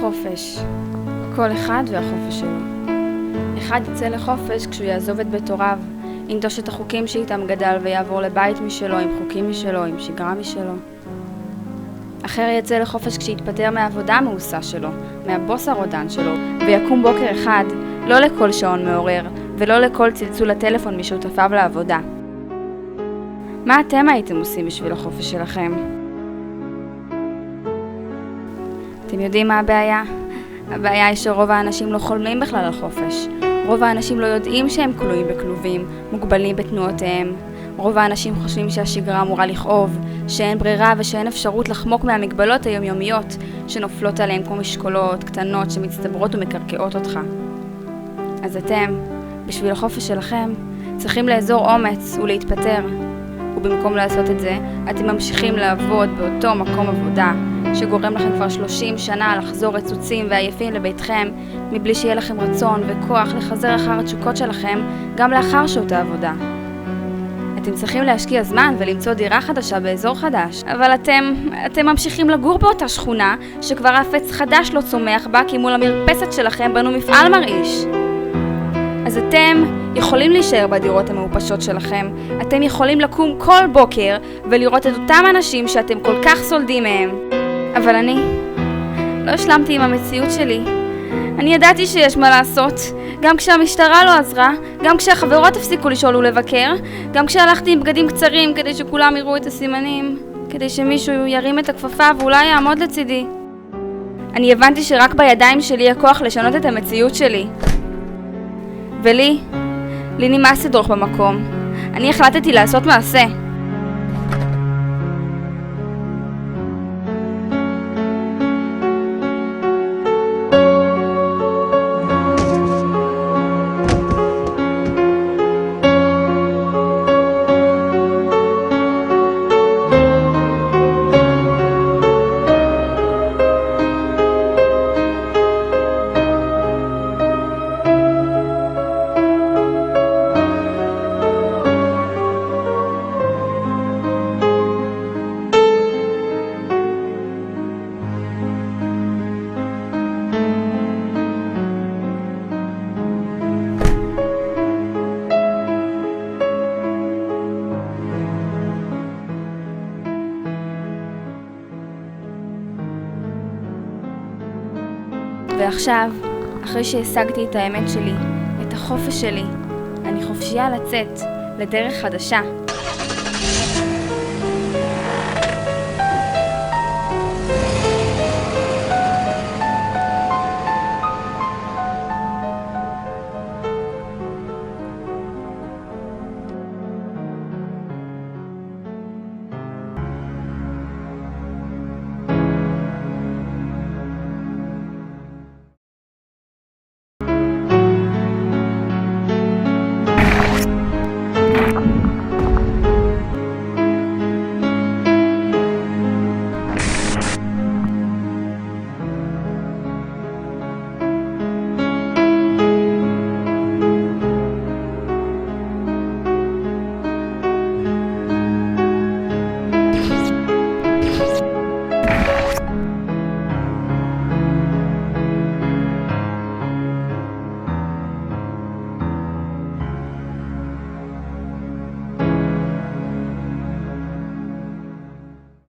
חופש. כל אחד והחופש שלו. אחד יצא לחופש כשהוא יעזוב את בית הוריו, ינטוש את החוקים שאיתם גדל ויעבור לבית משלו, עם חוקים משלו, עם שגרה משלו. אחר יצא לחופש כשיתפטר מהעבודה המאוסה שלו, מהבוס הרודן שלו, ויקום בוקר אחד, לא לכל שעון מעורר, ולא לכל צלצול הטלפון משותפיו לעבודה. מה אתם הייתם עושים בשביל החופש שלכם? אתם יודעים מה הבעיה? הבעיה היא שרוב האנשים לא חולמים בכלל על חופש. רוב האנשים לא יודעים שהם כלואים בכלובים, מוגבלים בתנועותיהם. רוב האנשים חושבים שהשגרה אמורה לכאוב, שאין ברירה ושאין אפשרות לחמוק מהמגבלות היומיומיות שנופלות עליהם כמו משקולות קטנות שמצטברות ומקרקעות אותך. אז אתם, בשביל החופש שלכם, צריכים לאזור אומץ ולהתפטר. ובמקום לעשות את זה, אתם ממשיכים לעבוד באותו מקום עבודה, שגורם לכם כבר 30 שנה לחזור רצוצים ועייפים לביתכם, מבלי שיהיה לכם רצון וכוח לחזר אחר התשוקות שלכם גם לאחר שעות העבודה. אתם צריכים להשקיע זמן ולמצוא דירה חדשה באזור חדש, אבל אתם ממשיכים לגור באותה שכונה שכבר אף חדש לא צומח בה, כי מול המרפסת שלכם בנו מפעל מרעיש. אז אתם יכולים להישאר בדירות המאופשות שלכם, אתם יכולים לקום כל בוקר ולראות את אותם אנשים שאתם כל כך סולדים מהם. אבל אני לא השלמתי עם המציאות שלי. אני ידעתי שיש מה לעשות, גם כשהמשטרה לא עזרה, גם כשהחברות הפסיקו לשאול ולבקר, גם כשהלכתי עם בגדים קצרים כדי שכולם יראו את הסימנים, כדי שמישהו ירים את הכפפה ואולי יעמוד לצידי. אני הבנתי שרק בידיים שלי הכוח לשנות את המציאות שלי. ולי נמאס לדרוך במקום. אני החלטתי לעשות מעשה. ועכשיו, אחרי שהשגתי את האמת שלי, את החופש שלי, אני חופשייה לצאת לדרך חדשה.